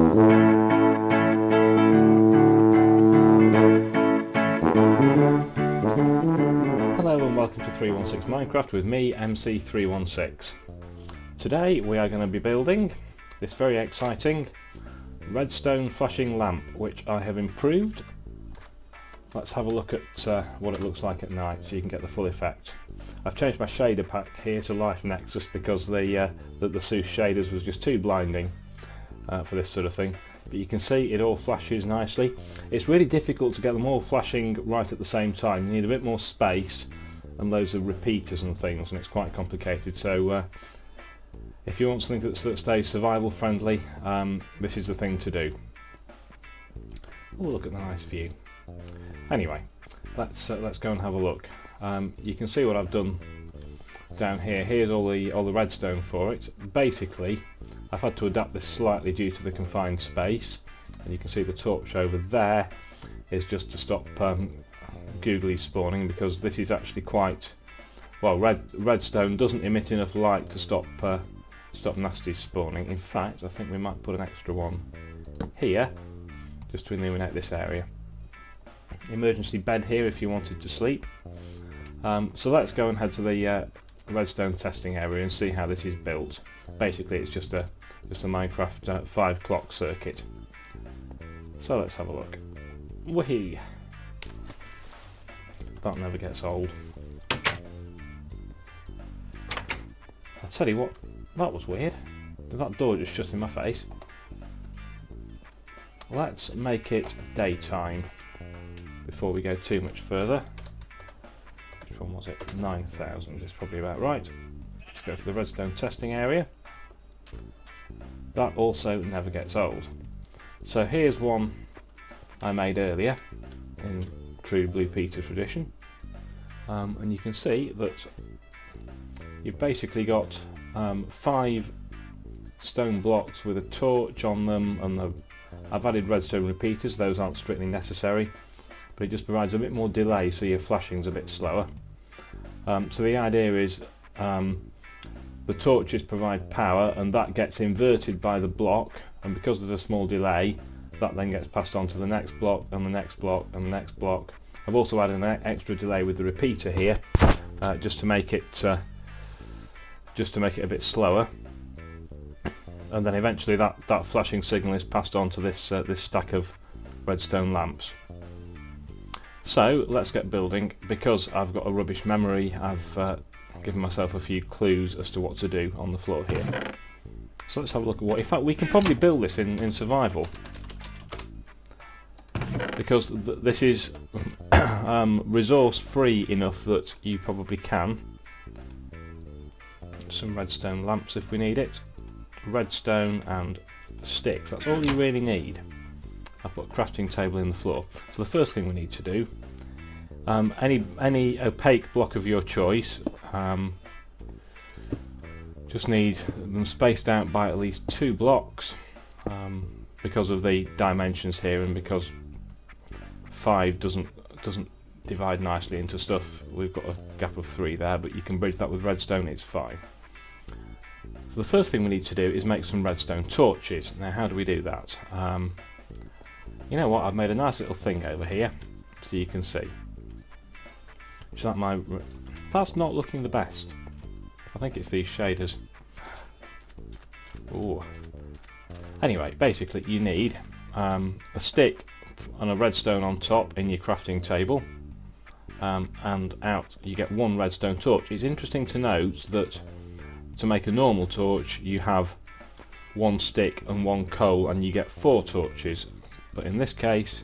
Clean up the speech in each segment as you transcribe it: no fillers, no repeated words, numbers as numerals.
Hello and welcome to 316 Minecraft with me, MC316. Today we are going to be building this very exciting redstone flashing lamp, which I have improved. Let's have a look at what it looks like at night so you can get the full effect. I've changed my shader pack here to Life Nexus because the Seuss shaders was just too blinding for this sort of thing. But you can see it all flashes nicely. It's really difficult to get them all flashing right at the same time. You need a bit more space and loads of repeaters and things, and it's quite complicated. So if you want something that stays survival friendly, this is the thing to do. Oh, look at the nice view. Anyway, let's go and have a look. You can see what I've done down here. Here's all the redstone for it. Basically, I've had to adapt this slightly due to the confined space, and you can see the torch over there is just to stop googly spawning, because this is actually quite well. Redstone doesn't emit enough light to stop nasties spawning. In fact, I think we might put an extra one here just to illuminate this area. Emergency bed here if you wanted to sleep. So let's go and head to the redstone testing area and see how this is built. Basically, it's just a Minecraft 5 clock circuit. So let's have a look. Whee! That never gets old. I'll tell you what, that was weird. That door just shut in my face. Let's make it daytime before we go too much further. Which one was it? 9,000 is probably about right. Let's go to the redstone testing area. That also never gets old. So here's one I made earlier in true Blue Peter tradition, and you can see that you've basically got 5 stone blocks with a torch on them, and I've added redstone repeaters. Those aren't strictly necessary, but it just provides a bit more delay so your flashing's a bit slower. So the idea is the torches provide power, and that gets inverted by the block, and because there's a small delay, that then gets passed on to the next block and the next block and the next block. I've also added an extra delay with the repeater here, just to make it a bit slower, and then eventually that flashing signal is passed on to this stack of redstone lamps. So let's get building. Because I've got a rubbish memory, I've given myself a few clues as to what to do on the floor here. So let's have a look at what. In fact, we can probably build this in survival, because this is resource free enough that you probably can. Some redstone lamps if we need it. Redstone and sticks, that's all you really need. I've put a crafting table in the floor. So the first thing we need to do, any opaque block of your choice, just need them spaced out by at least 2 blocks, because of the dimensions here, and because 5 doesn't divide nicely into stuff. We've got a gap of 3 there, but you can bridge that with redstone, it's fine. So the first thing we need to do is make some redstone torches. Now, how do we do that? You know what, I've made a nice little thing over here so you can see. Is that that's not looking the best. I think it's these shaders. Ooh. Anyway, basically you need a stick and a redstone on top in your crafting table, and out you get 1 redstone torch. It's interesting to note that to make a normal torch you have 1 stick and 1 coal, and you get 4 torches. But in this case,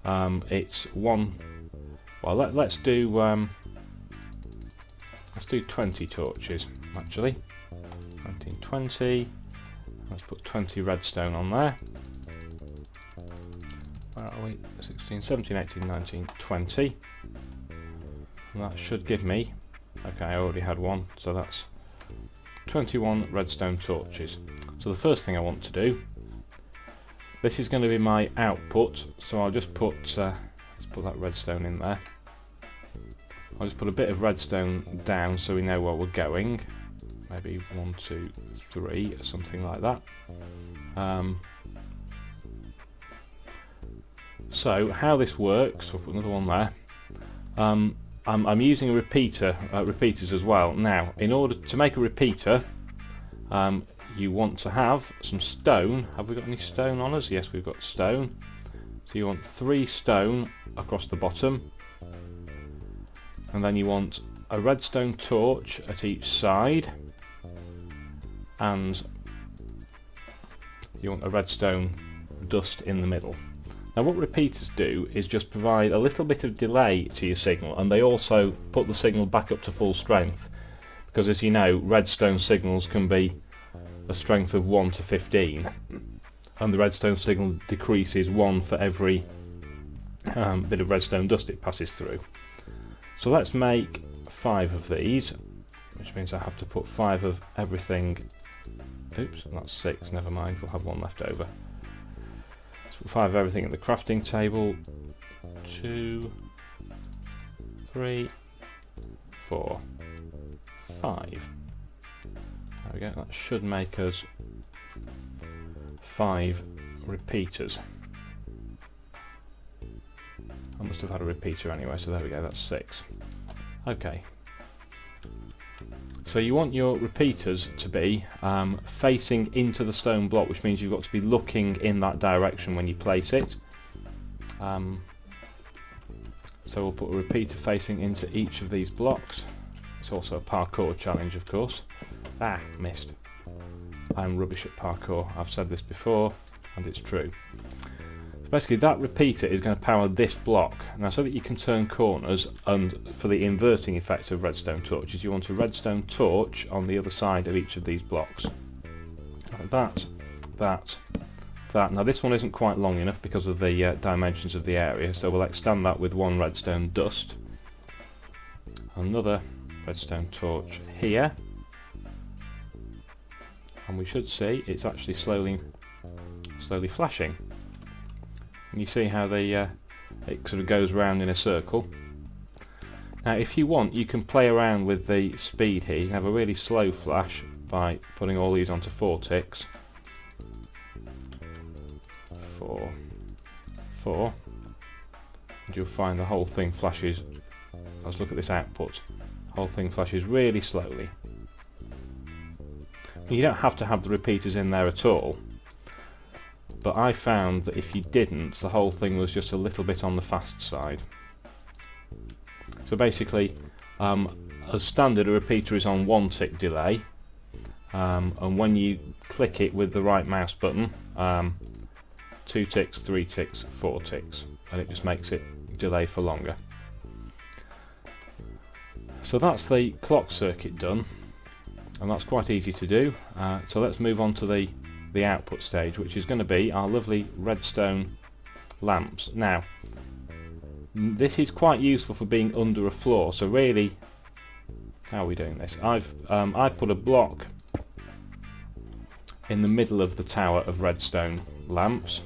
it's 1. Well, let's do 20 torches actually. 20. Let's put 20 redstone on there. Where are we? 16, 17, 18, 19, 20. And that should give me. Okay, I already had 1, so that's 21 redstone torches. So the first thing I want to do. This is going to be my output, so I'll just put let's put that redstone in there. I'll just put a bit of redstone down so we know where we're going. Maybe 1, 2, 3, or something like that. So how this works, I'll put another one there. I'm using a repeaters as well. Now, in order to make a repeater, you want to have some stone. Have we got any stone on us? Yes, we've got stone. So you want 3 stone across the bottom, and then you want a redstone torch at each side, and you want a redstone dust in the middle. Now what repeaters do is just provide a little bit of delay to your signal, and they also put the signal back up to full strength, because as you know, redstone signals can be a strength of 1 to 15, and the redstone signal decreases 1 for every bit of redstone dust it passes through. So let's make 5 of these, which means I have to put 5 of everything. Oops, that's 6, never mind, we'll have 1 left over. So put 5 of everything at the crafting table. 2, 3, 4, 5. There we go, that should make us 5 repeaters. I must have had a repeater anyway, so there we go, that's 6. Okay. So you want your repeaters to be facing into the stone block, which means you've got to be looking in that direction when you place it. So we'll put a repeater facing into each of these blocks. It's also a parkour challenge, of course. Ah, missed. I'm rubbish at parkour. I've said this before, and it's true. So basically, that repeater is going to power this block. Now, so that you can turn corners, and for the inverting effect of redstone torches, you want a redstone torch on the other side of each of these blocks. Like that, that, that. Now, this one isn't quite long enough because of the dimensions of the area, so we'll extend that with 1 redstone dust. Another redstone torch here. And we should see it's actually slowly flashing. And you see how it sort of goes round in a circle. Now if you want, you can play around with the speed here. You can have a really slow flash by putting all these onto 4 ticks. 4, 4, and you'll find the whole thing flashes. Let's look at this output. The whole thing flashes really slowly. You don't have to have the repeaters in there at all, but I found that if you didn't, the whole thing was just a little bit on the fast side. So basically, as standard, a repeater is on 1 tick delay, and when you click it with the right mouse button, 2 ticks, 3 ticks, 4 ticks, and it just makes it delay for longer. So that's the clock circuit done. And that's quite easy to do. So let's move on to the output stage, which is going to be our lovely redstone lamps. Now, this is quite useful for being under a floor. So really, how are we doing this? I put a block in the middle of the tower of redstone lamps,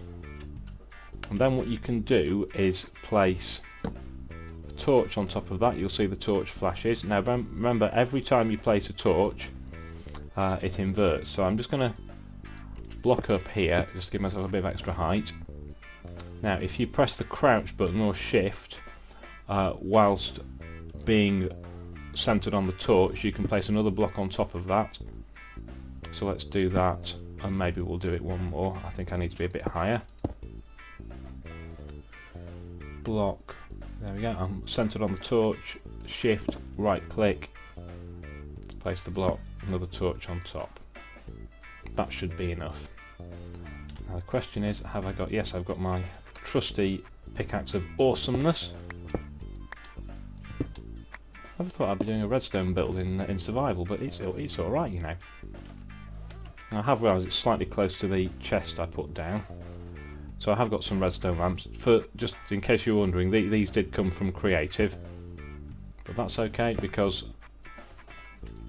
and then what you can do is place a torch on top of that. You'll see the torch flashes. Now remember, every time you place a torch, it inverts. So I'm just going to block up here just to give myself a bit of extra height. Now if you press the crouch button or shift whilst being centered on the torch, you can place another block on top of that. So let's do that, and maybe we'll do it one more. I think I need to be a bit higher. Block, there we go. I'm centered on the torch, shift, right click, place the block, another torch on top. That should be enough. Now the question is, have I got, yes, I've got my trusty pickaxe of awesomeness. I never thought I'd be doing a redstone build in survival, but it's alright, you know. I have realised it's slightly close to the chest I put down. So I have got some redstone lamps. For just in case you're wondering, these did come from Creative, but that's okay because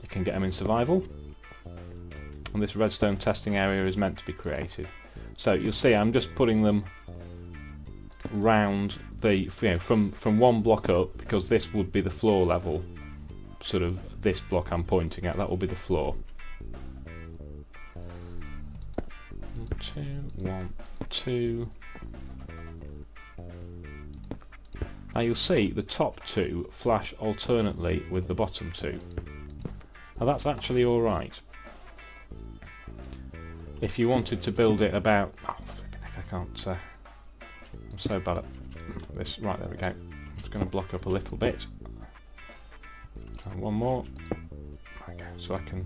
you can get them in survival. And this redstone testing area is meant to be creative. So you'll see I'm just putting them round the, from one block up, because this would be the floor level. Sort of this block I'm pointing at, that will be the floor. 1, 2, 1, 2. Now you'll see the top two flash alternately with the bottom two. Now that's actually alright. If you wanted to build it about... oh, flipping heck, I can't... I'm so bad at this. Right, there we go. I'm just going to block up a little bit. And one more. There we go. So I can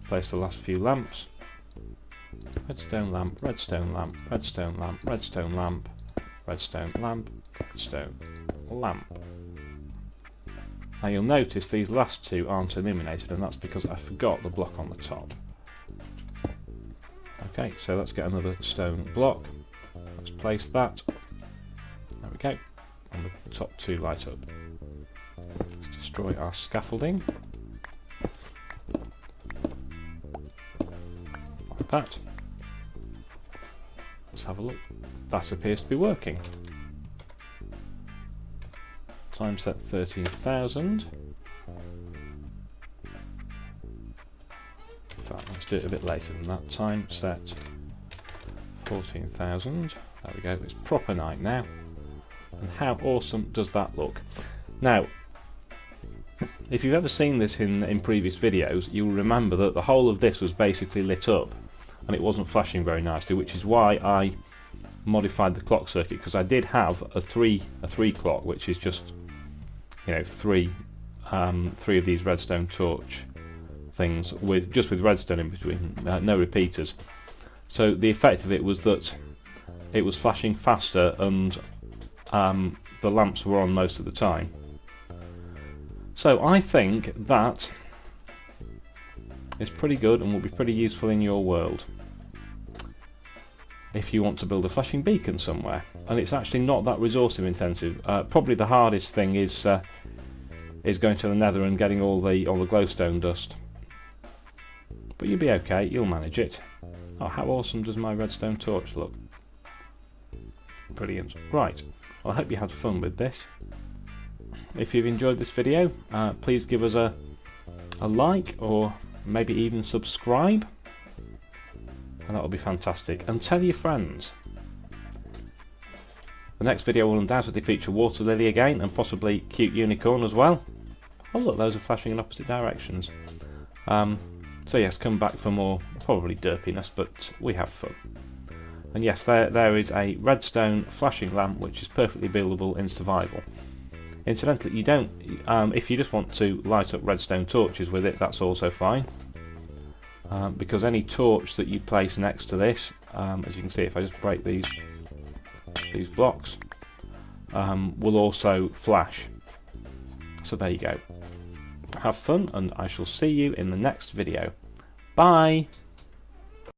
place the last few lamps. Redstone lamp, redstone lamp, redstone lamp, redstone lamp, redstone lamp, redstone lamp. Now you'll notice these last two aren't illuminated, and that's because I forgot the block on the top. Okay, so let's get another stone block. Let's place that. There we go. And the top two light up. Let's destroy our scaffolding. Like that. Let's have a look. That appears to be working. Time set 13,000. In fact, let's do it a bit later than that. Time set 14,000. There we go. It's proper night now. And how awesome does that look? Now, if you've ever seen this in previous videos, you'll remember that the whole of this was basically lit up and it wasn't flashing very nicely, which is why I modified the clock circuit, because I did have a three clock, which is just, you know, three of these redstone torch things with redstone in between, no repeaters. So the effect of it was that it was flashing faster and the lamps were on most of the time. So I think that is pretty good and will be pretty useful in your world if you want to build a flashing beacon somewhere. And it's actually not that resource intensive. Probably the hardest thing is going to the nether and getting all the glowstone dust. But you'll be okay, you'll manage it. Oh, how awesome does my redstone torch look? Brilliant. Right, well, I hope you had fun with this. If you've enjoyed this video, please give us a like, or maybe even subscribe, and that will be fantastic. And tell your friends. The next video will undoubtedly feature water lily again, and possibly cute unicorn as well. Oh look, those are flashing in opposite directions. So yes, come back for more, probably derpiness, but we have fun. And yes, there is a redstone flashing lamp which is perfectly buildable in survival. Incidentally, you don't, if you just want to light up redstone torches with it, that's also fine. Because any torch that you place next to this, as you can see if I just break these blocks, will also flash. So there you go. Have fun, and I shall see you in the next video. Bye!